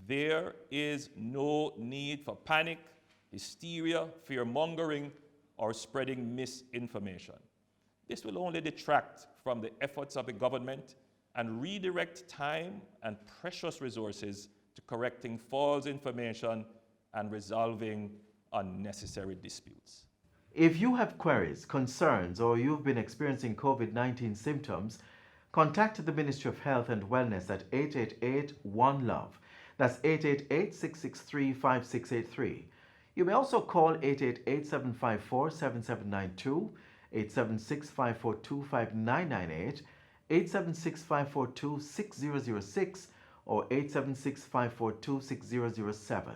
There is no need for panic, hysteria, fear-mongering, or spreading misinformation. This will only detract from the efforts of the government and redirect time and precious resources to correcting false information and resolving unnecessary disputes. If you have queries, concerns, or you've been experiencing COVID-19 symptoms, contact the Ministry of Health and Wellness at 888-1-LOVE. That's 888-663-5683. You may also call 888-754-7792, 876-542-5998, 876-542-6006, or 876-542-6007.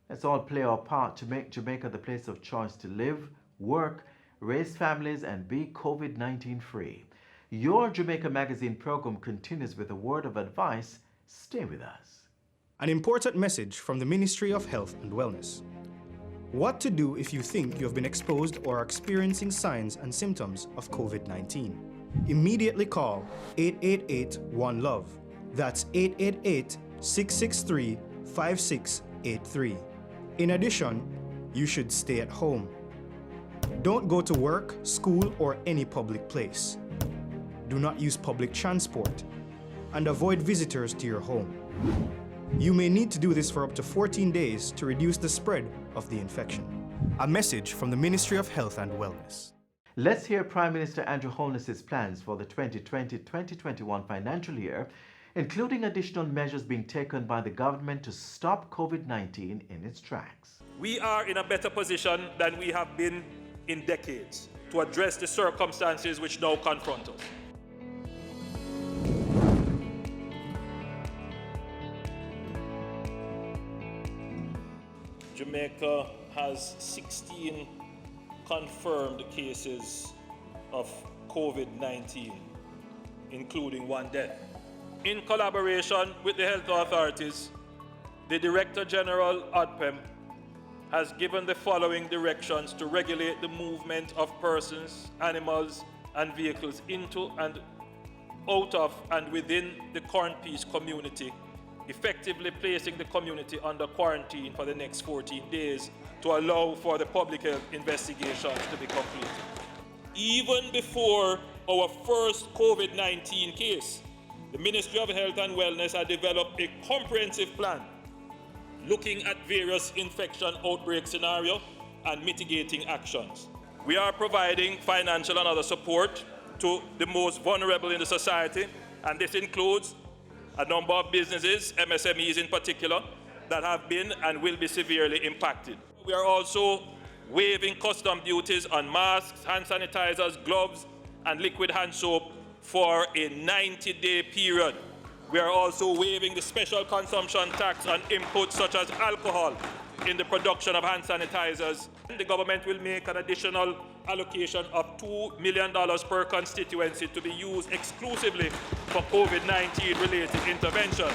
Let's all play our part to make Jamaica the place of choice to live, work, raise families, and be COVID-19 free. Your Jamaica Magazine program continues with a word of advice. Stay with us. An important message from the Ministry of Health and Wellness. What to do if you think you have been exposed or are experiencing signs and symptoms of COVID-19. Immediately call 888-1-LOVE. That's 888-663-5683. In addition, you should stay at home. Don't go to work, school, or any public place. Do not use public transport, and avoid visitors to your home. You may need to do this for up to 14 days to reduce the spread of the infection. A message from the Ministry of Health and Wellness. Let's hear Prime Minister Andrew Holness's plans for the 2020-2021 financial year, including additional measures being taken by the government to stop COVID-19 in its tracks. We are in a better position than we have been in decades to address the circumstances which now confront us. Jamaica has 16 confirmed cases of COVID-19, including one death. In collaboration with the health authorities, the Director General, ODPEM, has given the following directions to regulate the movement of persons, animals, and vehicles into and out of and within the Cornpeace community, effectively placing the community under quarantine for the next 14 days to allow for the public health investigations to be completed. Even before our first COVID-19 case, the Ministry of Health and Wellness had developed a comprehensive plan looking at various infection outbreak scenarios and mitigating actions. We are providing financial and other support to the most vulnerable in the society, and this includes a number of businesses, MSMEs in particular, that have been and will be severely impacted. We are also waiving custom duties on masks, hand sanitizers, gloves, and liquid hand soap for a 90-day period. We are also waiving the special consumption tax on inputs such as alcohol in the production of hand sanitizers. The government will make an additional allocation of $2 million per constituency to be used exclusively for COVID-19 related interventions.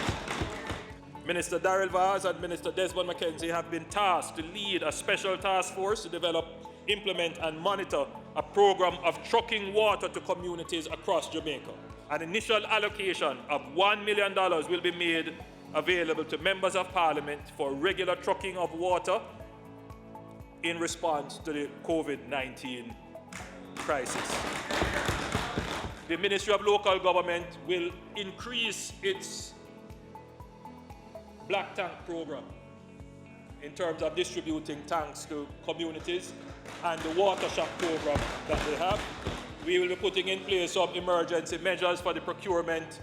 Minister Darrell Vaz and Minister Desmond McKenzie have been tasked to lead a special task force to develop, implement and monitor a program of trucking water to communities across Jamaica. An initial allocation of $1 million will be made available to members of Parliament for regular trucking of water in response to the COVID-19 crisis. The Ministry of Local Government will increase its Black Tank program in terms of distributing tanks to communities and the water shop program that they have. We will be putting in place some emergency measures for the procurement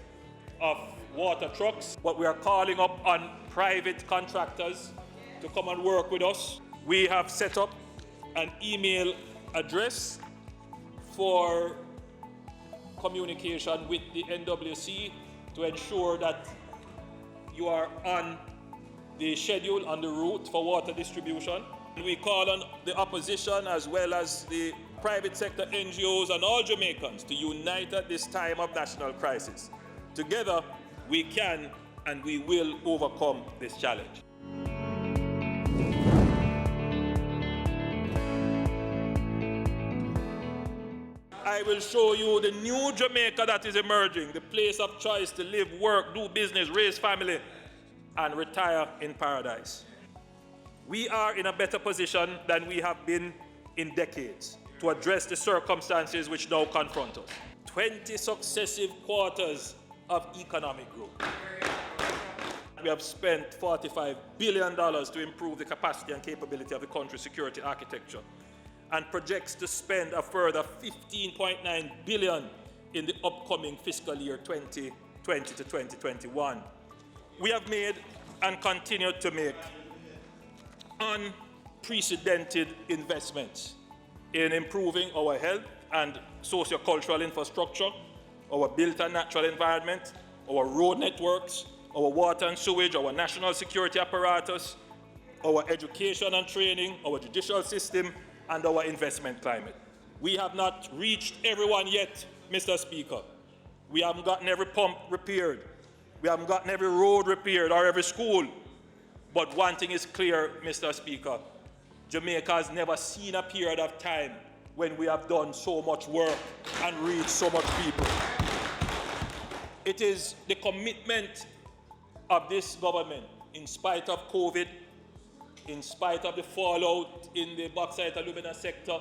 of water trucks, but we are calling up on private contractors to come and work with us. We have set up an email address for communication with the NWC to ensure that you are on the schedule, on the route for water distribution. We call on the opposition as well as the private sector NGOs and all Jamaicans to unite at this time of national crisis. Together, we can and we will overcome this challenge. I will show you the new Jamaica that is emerging, the place of choice to live, work, do business, raise family, and retire in paradise. We are in a better position than we have been in decades to address the circumstances which now confront us. 20 successive quarters of economic growth. We have spent $45 billion to improve the capacity and capability of the country's security architecture, and projects to spend a further $15.9 billion in the upcoming fiscal year 2020 to 2021. We have made and continue to make unprecedented investments in improving our health and socio-cultural infrastructure, our built and natural environment, our road networks, our water and sewage, our national security apparatus, our education and training, our judicial system, and our investment climate. We have not reached everyone yet, Mr. Speaker. We haven't gotten every pump repaired. We haven't gotten every road repaired or every school. But one thing is clear, Mr. Speaker. Jamaica has never seen a period of time when we have done so much work and reached so much people. It is the commitment of this government, in spite of COVID, in spite of the fallout in the bauxite alumina sector,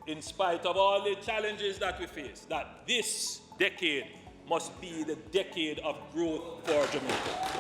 in spite of all the challenges that we face, that this decade must be the decade of growth for Jamaica.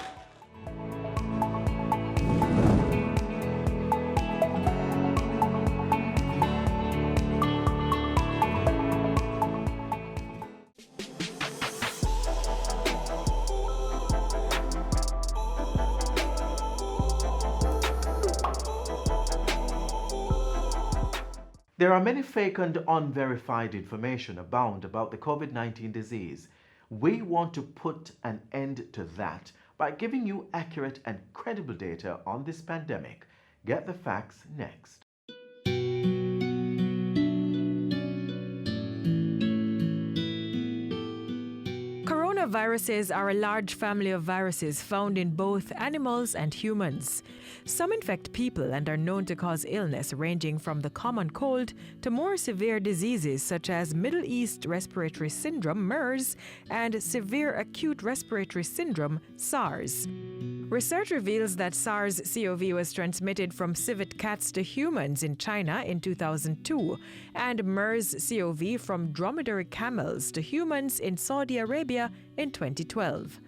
There are many fake and unverified information abound about the COVID-19 disease. We want to put an end to that by giving you accurate and credible data on this pandemic. Get the facts next. Coronaviruses are a large family of viruses found in both animals and humans. Some infect people and are known to cause illness ranging from the common cold to more severe diseases such as Middle East Respiratory Syndrome, MERS, and Severe Acute Respiratory Syndrome, SARS. Research reveals that SARS-CoV was transmitted from civet cats to humans in China in 2002, and MERS-CoV from dromedary camels to humans in Saudi Arabia in 2012.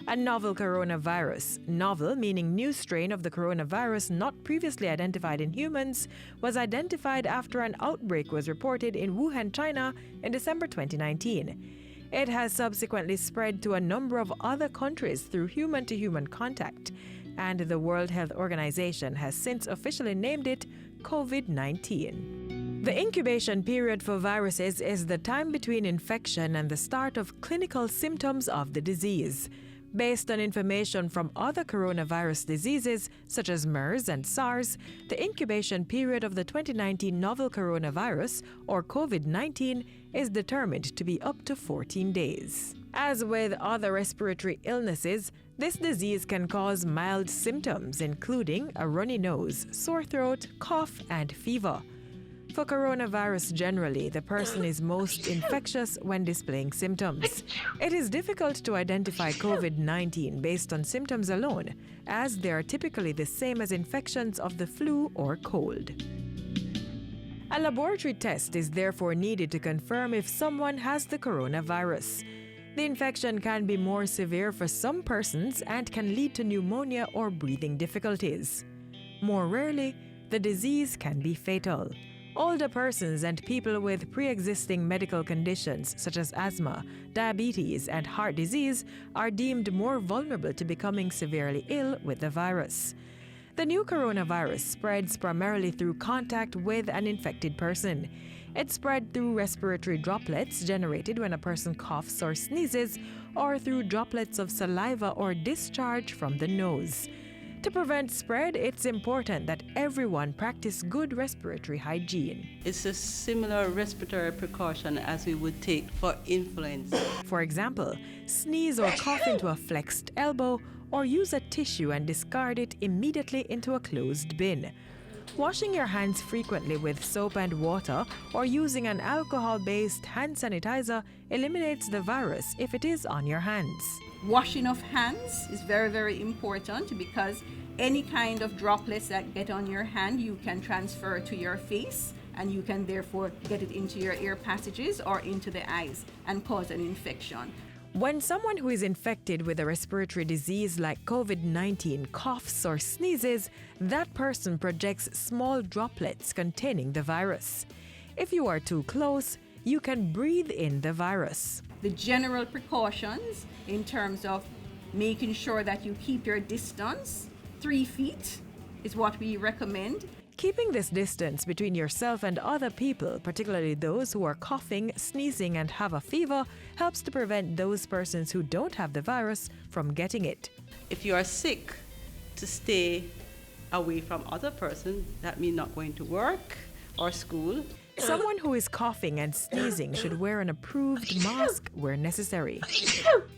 A novel coronavirus, novel meaning new strain of the coronavirus not previously identified in humans, was identified after an outbreak was reported in Wuhan, China in December 2019. It has subsequently spread to a number of other countries through human-to-human contact, and the World Health Organization has since officially named it COVID-19. The incubation period for viruses is the time between infection and the start of clinical symptoms of the disease. Based on information from other coronavirus diseases, such as MERS and SARS, the incubation period of the 2019 novel coronavirus, or COVID-19, is determined to be up to 14 days. As with other respiratory illnesses, this disease can cause mild symptoms, including a runny nose, sore throat, cough, and fever. For coronavirus generally, the person is most infectious when displaying symptoms. It is difficult to identify COVID-19 based on symptoms alone, as they are typically the same as infections of the flu or cold. A laboratory test is therefore needed to confirm if someone has the coronavirus. The infection can be more severe for some persons and can lead to pneumonia or breathing difficulties. More rarely, the disease can be fatal. Older persons and people with pre-existing medical conditions such as asthma, diabetes, and heart disease are deemed more vulnerable to becoming severely ill with the virus. The new coronavirus spreads primarily through contact with an infected person. It spread through respiratory droplets generated when a person coughs or sneezes, or through droplets of saliva or discharge from the nose. To prevent spread, it's important that everyone practice good respiratory hygiene. It's a similar respiratory precaution as we would take for influenza. For example, sneeze or cough into a flexed elbow, or use a tissue and discard it immediately into a closed bin. Washing your hands frequently with soap and water or using an alcohol-based hand sanitizer eliminates the virus if it is on your hands. Washing of hands is very, very important because any kind of droplets that get on your hand, you can transfer to your face, and you can therefore get it into your ear passages or into the eyes and cause an infection. When someone who is infected with a respiratory disease like COVID-19 coughs or sneezes, that person projects small droplets containing the virus. If you are too close, you can breathe in the virus. The general precautions in terms of making sure that you keep your distance, 3 feet is what we recommend. Keeping this distance between yourself and other people, particularly those who are coughing, sneezing, and have a fever, helps to prevent those persons who don't have the virus from getting it. If you are sick, to stay away from other persons, that means not going to work or school. Someone who is coughing and sneezing should wear an approved mask where necessary.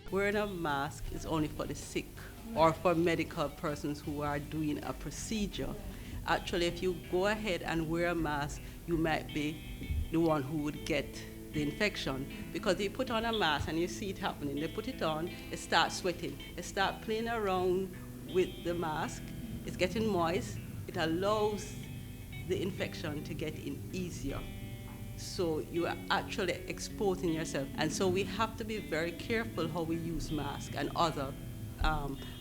Wearing a mask is only for the sick or for medical persons who are doing a procedure. Actually, if you go ahead and wear a mask, you might be the one who would get the infection. Because they put on a mask and you see it happening. They put it on, it starts sweating. It starts playing around with the mask. It's getting moist. It allows the infection to get in easier. So you are actually exposing yourself. And so we have to be very careful how we use masks and other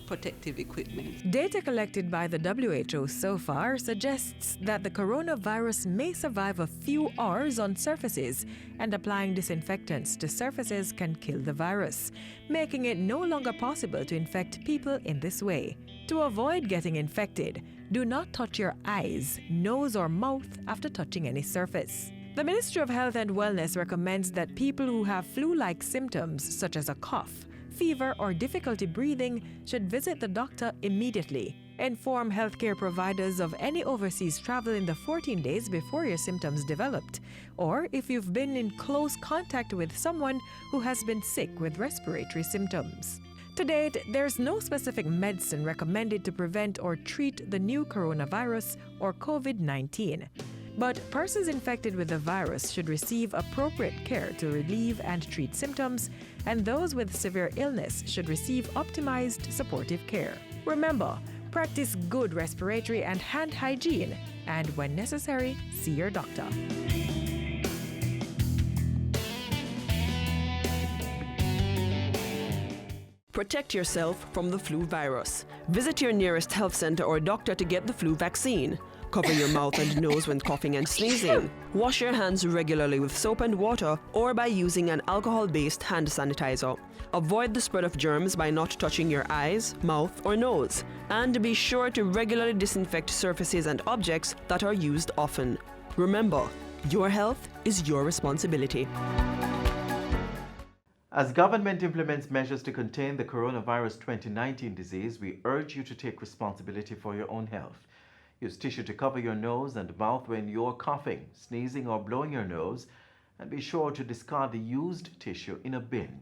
protective equipment. Data collected by the WHO so far suggests that the coronavirus may survive a few hours on surfaces, and applying disinfectants to surfaces can kill the virus, making it no longer possible to infect people in this way. To avoid getting infected, do not touch your eyes, nose, or mouth after touching any surface. The Ministry of Health and Wellness recommends that people who have flu-like symptoms such as a cough, fever, or difficulty breathing should visit the doctor immediately. Inform healthcare providers of any overseas travel in the 14 days before your symptoms developed, or if you've been in close contact with someone who has been sick with respiratory symptoms. To date, there's no specific medicine recommended to prevent or treat the new coronavirus or COVID-19. But persons infected with the virus should receive appropriate care to relieve and treat symptoms, and those with severe illness should receive optimized supportive care. Remember, practice good respiratory and hand hygiene, and when necessary, see your doctor. Protect yourself from the flu virus. Visit your nearest health center or doctor to get the flu vaccine. Cover your mouth and nose when coughing and sneezing. Wash your hands regularly with soap and water or by using an alcohol-based hand sanitizer. Avoid the spread of germs by not touching your eyes, mouth, or nose. And be sure to regularly disinfect surfaces and objects that are used often. Remember, your health is your responsibility. As government implements measures to contain the coronavirus 2019 disease, we urge you to take responsibility for your own health. Use tissue to cover your nose and mouth when you're coughing, sneezing, or blowing your nose, and be sure to discard the used tissue in a bin.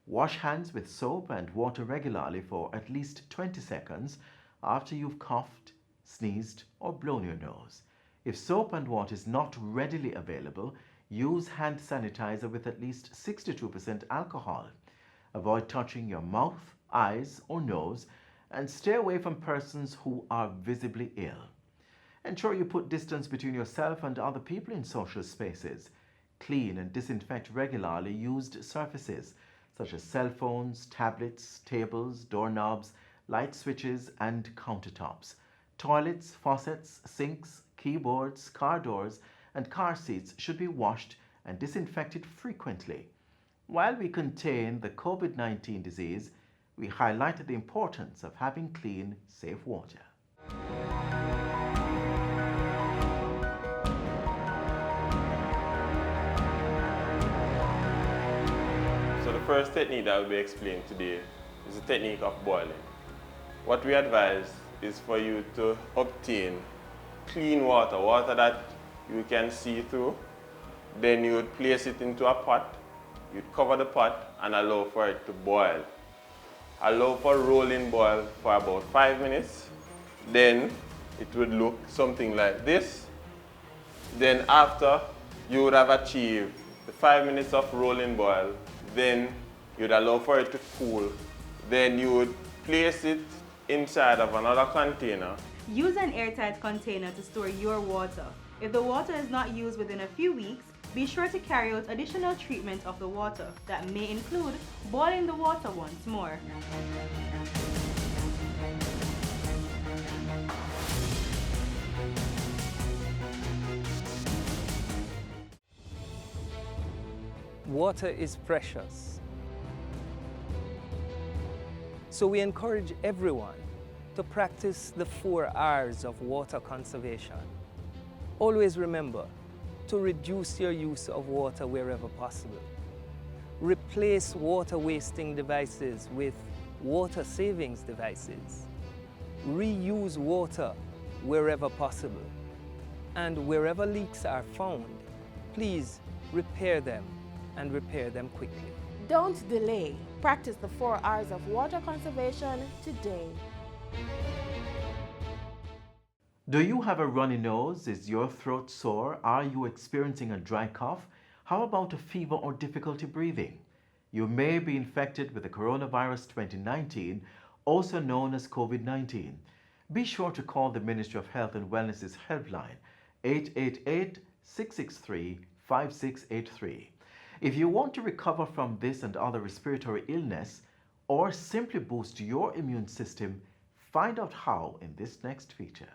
Wash hands with soap and water regularly for at least 20 seconds after you've coughed, sneezed, or blown your nose. If soap and water is not readily available, use hand sanitizer with at least 62% alcohol. Avoid touching your mouth, eyes, or nose, and stay away from persons who are visibly ill. Ensure you put distance between yourself and other people in social spaces. Clean and disinfect regularly used surfaces such as cell phones, tablets, tables, doorknobs, light switches, and countertops. Toilets, faucets, sinks, keyboards, car doors, and car seats should be washed and disinfected frequently. While we contain the COVID-19 disease, we highlighted the importance of having clean, safe water. So the first technique that will be explained today is the technique of boiling. What we advise is for you to obtain clean water, water that you can see through. Then you would place it into a pot, you'd cover the pot and allow for it to boil. Allow for rolling boil for about 5 minutes. Then it would look something like this. Then after you would have achieved the 5 minutes of rolling boil, then you'd allow for it to cool. Then you would place it inside of another container. Use an airtight container to store your water. If the water is not used within a few weeks, be sure to carry out additional treatment of the water. That may include boiling the water once more. Water is precious. So we encourage everyone to practice the 4 R's of water conservation. Always remember to reduce your use of water wherever possible. Replace water wasting devices with water savings devices. Reuse water wherever possible. And wherever leaks are found, please repair them and repair them quickly. Don't delay. Practice the 4 R's of water conservation today. Do you have a runny nose? Is your throat sore? Are you experiencing a dry cough? How about a fever or difficulty breathing? You may be infected with the coronavirus 2019, also known as COVID-19. Be sure to call the Ministry of Health and Wellness's helpline, 888-663-5683. If you want to recover from this and other respiratory illness, or simply boost your immune system, find out how in this next feature.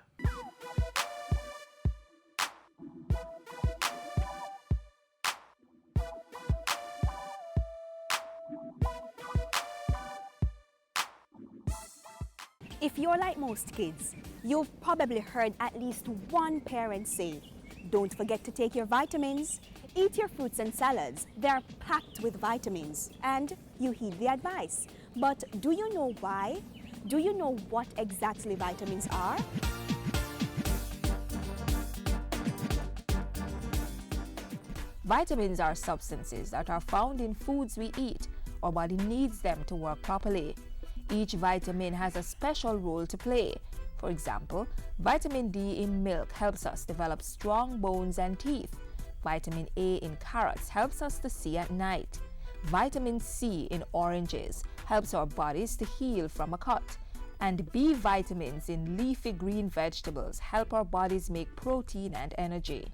If you're like most kids, you've probably heard at least one parent say, "Don't forget to take your vitamins. Eat your fruits and salads. They're packed with vitamins." And you heed the advice. But do you know why? Do you know what exactly vitamins are? Vitamins are substances that are found in foods we eat. Our body needs them to work properly. Each vitamin has a special role to play. For example, vitamin D in milk helps us develop strong bones and teeth. Vitamin A in carrots helps us to see at night. Vitamin C in oranges helps our bodies to heal from a cut. And B vitamins in leafy green vegetables help our bodies make protein and energy.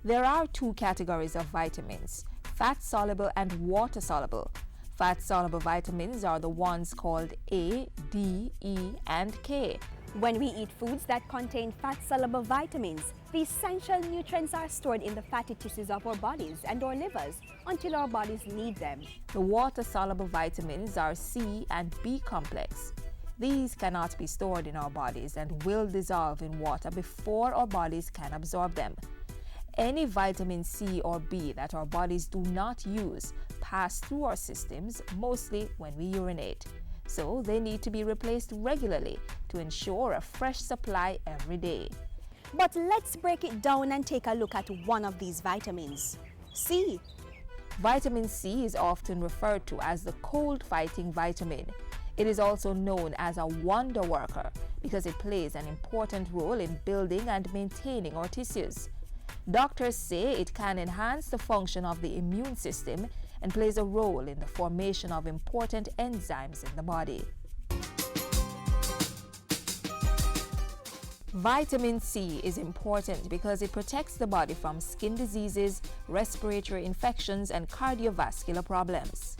There are 2 categories of vitamins, fat-soluble and water-soluble. Fat-soluble vitamins are the ones called A, D, E, and K. When we eat foods that contain fat-soluble vitamins, the essential nutrients are stored in the fatty tissues of our bodies and our livers until our bodies need them. The water-soluble vitamins are C and B complex. These cannot be stored in our bodies and will dissolve in water before our bodies can absorb them. Any vitamin C or B that our bodies do not use pass through our systems, mostly when we urinate. So they need to be replaced regularly to ensure a fresh supply every day. But let's break it down and take a look at one of these vitamins, C. Vitamin C is often referred to as the cold-fighting vitamin. It is also known as a wonder worker because it plays an important role in building and maintaining our tissues. Doctors say it can enhance the function of the immune system and plays a role in the formation of important enzymes in the body. Vitamin C is important because it protects the body from skin diseases, respiratory infections, and cardiovascular problems.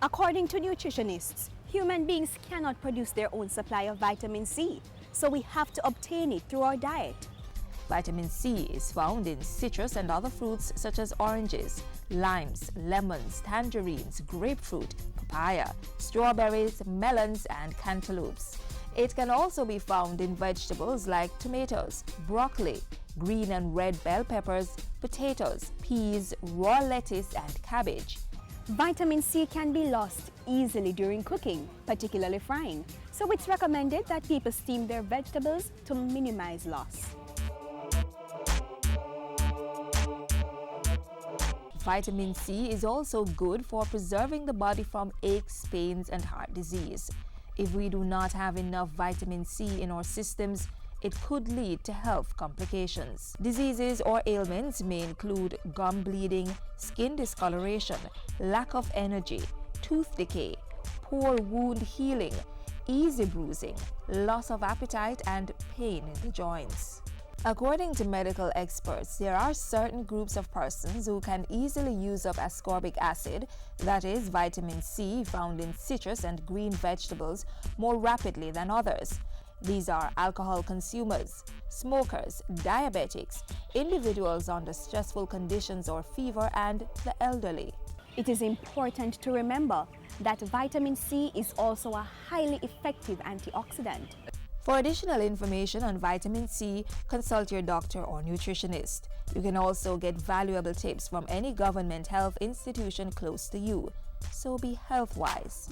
According to nutritionists, human beings cannot produce their own supply of vitamin C, so we have to obtain it through our diet. Vitamin C is found in citrus and other fruits such as oranges, limes, lemons, tangerines, grapefruit, papaya, strawberries, melons, and cantaloupes. It can also be found in vegetables like tomatoes, broccoli, green and red bell peppers, potatoes, peas, raw lettuce, and cabbage. Vitamin C can be lost easily during cooking, particularly frying, so it's recommended that people steam their vegetables to minimize loss. Vitamin C is also good for preserving the body from aches, pains, and heart disease. If we do not have enough vitamin C in our systems, it could lead to health complications. Diseases or ailments may include gum bleeding, skin discoloration, lack of energy, tooth decay, poor wound healing, easy bruising, loss of appetite, and pain in the joints. According to medical experts, there are certain groups of persons who can easily use up ascorbic acid, that is, vitamin C found in citrus and green vegetables, more rapidly than others. These are alcohol consumers, smokers, diabetics, individuals under stressful conditions or fever, and the elderly. It is important to remember that vitamin C is also a highly effective antioxidant. For additional information on vitamin C, consult your doctor or nutritionist. You can also get valuable tips from any government health institution close to you. So be health-wise.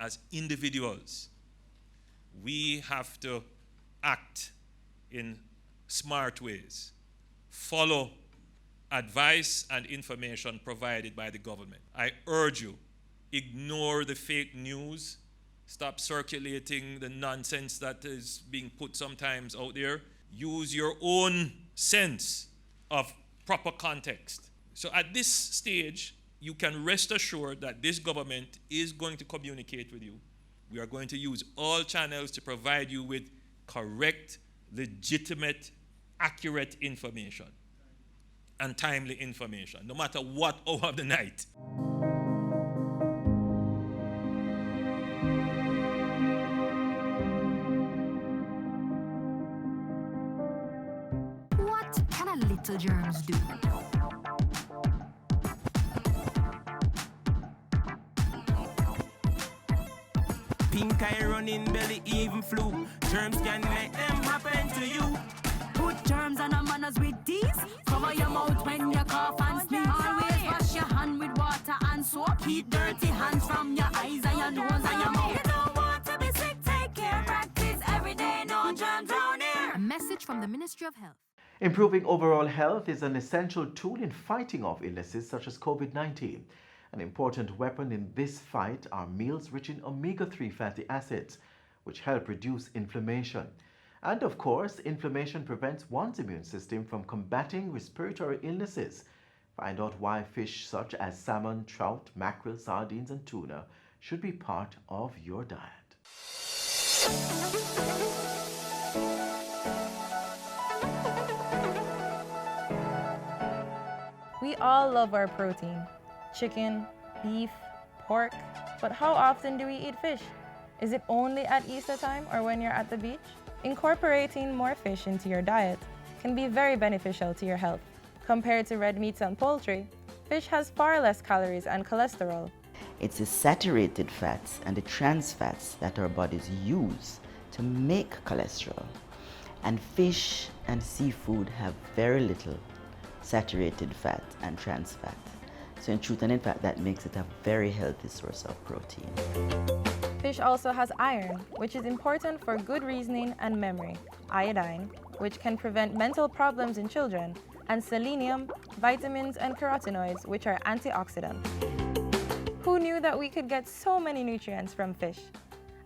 As individuals, we have to act in smart ways, follow advice and information provided by the government. I urge you, ignore the fake news, stop circulating the nonsense that is being put sometimes out there. Use your own sense of proper context. So at this stage, you can rest assured that this government is going to communicate with you. We are going to use all channels to provide you with correct, legitimate, accurate information and timely information, no matter what hour of the night. What can a little germs do? Pink eye running belly, even flu. Germs can make them happen to you. Put germs on our manners with these. Cover your mouth when you cough and sneeze. Always wash your hand with water and soap. Keep dirty hands from your eyes and your nose and your mouth. You don't want to be sick, take care. Practice every day, no germs round here. A message from the Ministry of Health. Improving overall health is an essential tool in fighting off illnesses such as COVID-19. An important weapon in this fight are meals rich in omega-3 fatty acids, which help reduce inflammation. And of course, inflammation prevents one's immune system from combating respiratory illnesses. Find out why fish such as salmon, trout, mackerel, sardines, and tuna should be part of your diet. We all love our protein. Chicken, beef, pork, but how often do we eat fish? Is it only at Easter time or when you're at the beach? Incorporating more fish into your diet can be very beneficial to your health. Compared to red meats and poultry, fish has far less calories and cholesterol. It's the saturated fats and the trans fats that our bodies use to make cholesterol. And fish and seafood have very little saturated fat and trans fat. So in truth and in fact, that makes it a very healthy source of protein. Fish also has iron, which is important for good reasoning and memory, iodine, which can prevent mental problems in children, and selenium, vitamins, and carotenoids, which are antioxidants. Who knew that we could get so many nutrients from fish?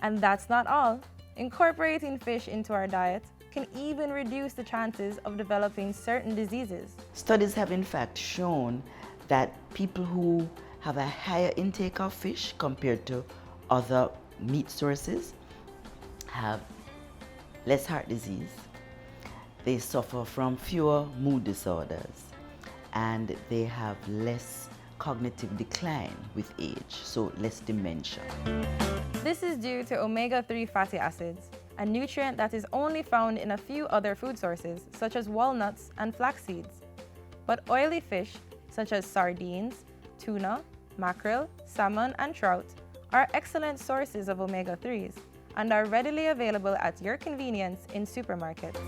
And that's not all. Incorporating fish into our diet can even reduce the chances of developing certain diseases. Studies have in fact shown that people who have a higher intake of fish compared to other meat sources have less heart disease, they suffer from fewer mood disorders, and they have less cognitive decline with age, so less dementia. This is due to omega-3 fatty acids, a nutrient that is only found in a few other food sources, such as walnuts and flax seeds. But oily fish, such as sardines, tuna, mackerel, salmon, and trout, are excellent sources of omega-3s and are readily available at your convenience in supermarkets.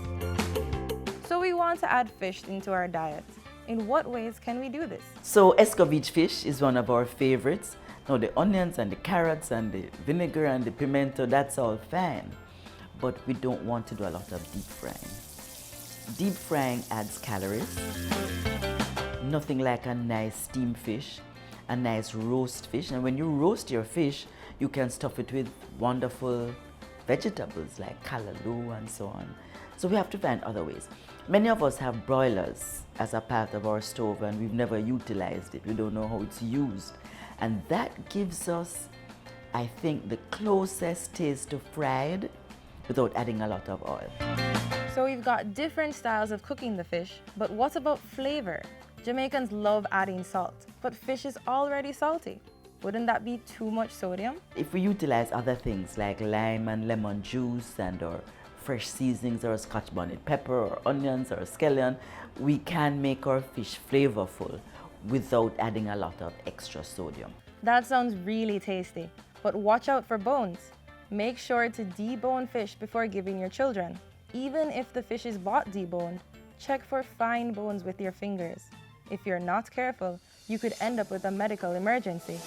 So we want to add fish into our diet. In what ways can we do this? So escovitch fish is one of our favorites Now the onions and the carrots and the vinegar and the pimento, that's all fine. But we don't want to do a lot of deep frying. Deep frying adds calories. Nothing like a nice steamed fish, a nice roast fish. And when you roast your fish, you can stuff it with wonderful vegetables like callaloo and so on. So we have to find other ways. Many of us have broilers as a part of our stove and we've never utilized it. We don't know how it's used. And that gives us, I think, the closest taste to fried without adding a lot of oil. So we've got different styles of cooking the fish, but what about flavor? Jamaicans love adding salt, but fish is already salty. Wouldn't that be too much sodium? If we utilize other things like lime and lemon juice and or fresh seasonings or scotch bonnet pepper or onions or scallion, we can make our fish flavorful without adding a lot of extra sodium. That sounds really tasty, but watch out for bones. Make sure to debone fish before giving your children. Even if the fish is bought deboned, check for fine bones with your fingers. If you're not careful, you could end up with a medical emergency.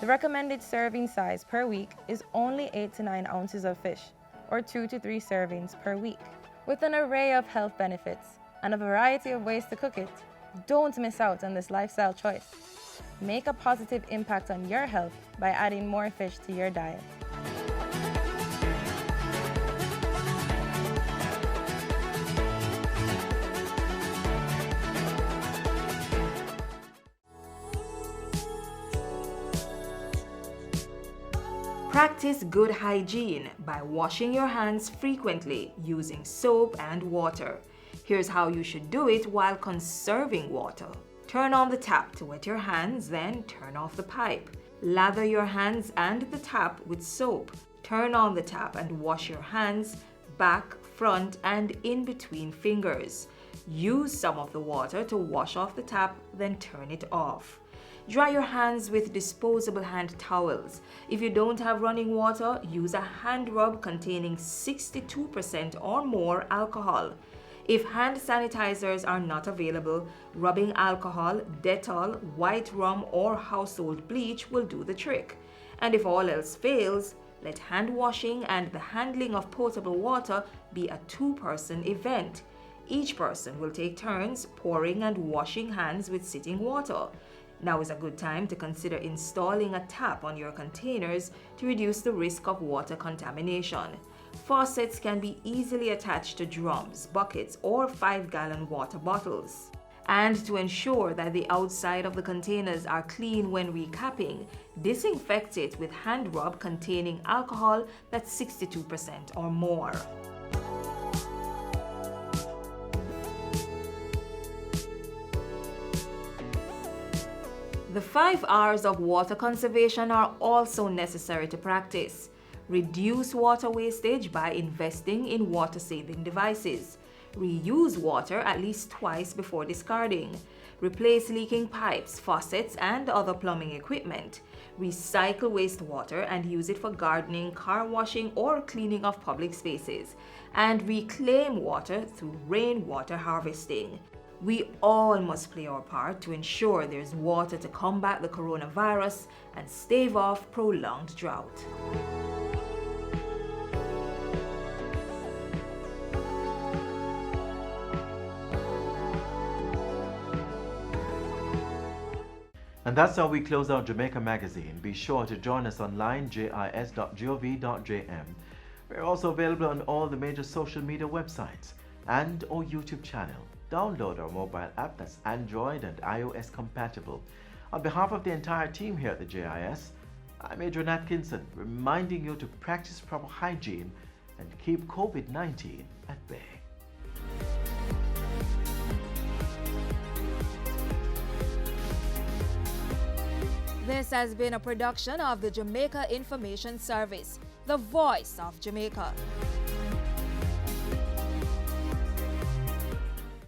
The recommended serving size per week is only 8 to 9 ounces of fish, or 2 to 3 servings per week. With an array of health benefits and a variety of ways to cook it, don't miss out on this lifestyle choice. Make a positive impact on your health by adding more fish to your diet. Practice good hygiene by washing your hands frequently using soap and water. Here's how you should do it while conserving water. Turn on the tap to wet your hands, then turn off the pipe. Lather your hands and the tap with soap. Turn on the tap and wash your hands, back, front, and in between fingers. Use some of the water to wash off the tap, then turn it off. Dry your hands with disposable hand towels. If you don't have running water, use a hand rub containing 62% or more alcohol. If hand sanitizers are not available, rubbing alcohol, Dettol, white rum, or household bleach will do the trick. And if all else fails, let hand washing and the handling of potable water be a two-person event. Each person will take turns pouring and washing hands with sitting water. Now is a good time to consider installing a tap on your containers to reduce the risk of water contamination. Faucets can be easily attached to drums, buckets, or 5-gallon water bottles. And to ensure that the outside of the containers are clean when recapping, disinfect it with hand rub containing alcohol that's 62% or more. The 5 R's of water conservation are also necessary to practice. Reduce water wastage by investing in water-saving devices. Reuse water at least twice before discarding. Replace leaking pipes, faucets, and other plumbing equipment. Recycle wastewater and use it for gardening, car washing, or cleaning of public spaces. And reclaim water through rainwater harvesting. We all must play our part to ensure there's water to combat the coronavirus and stave off prolonged drought. And that's how we close out Jamaica Magazine. Be sure to join us online, jis.gov.jm. We're also available on all the major social media websites and our YouTube channel. Download our mobile app that's Android and iOS compatible. On behalf of the entire team here at the JIS, I'm Adrian Atkinson, reminding you to practice proper hygiene and keep COVID-19 at bay. This has been a production of the Jamaica Information Service, the voice of Jamaica.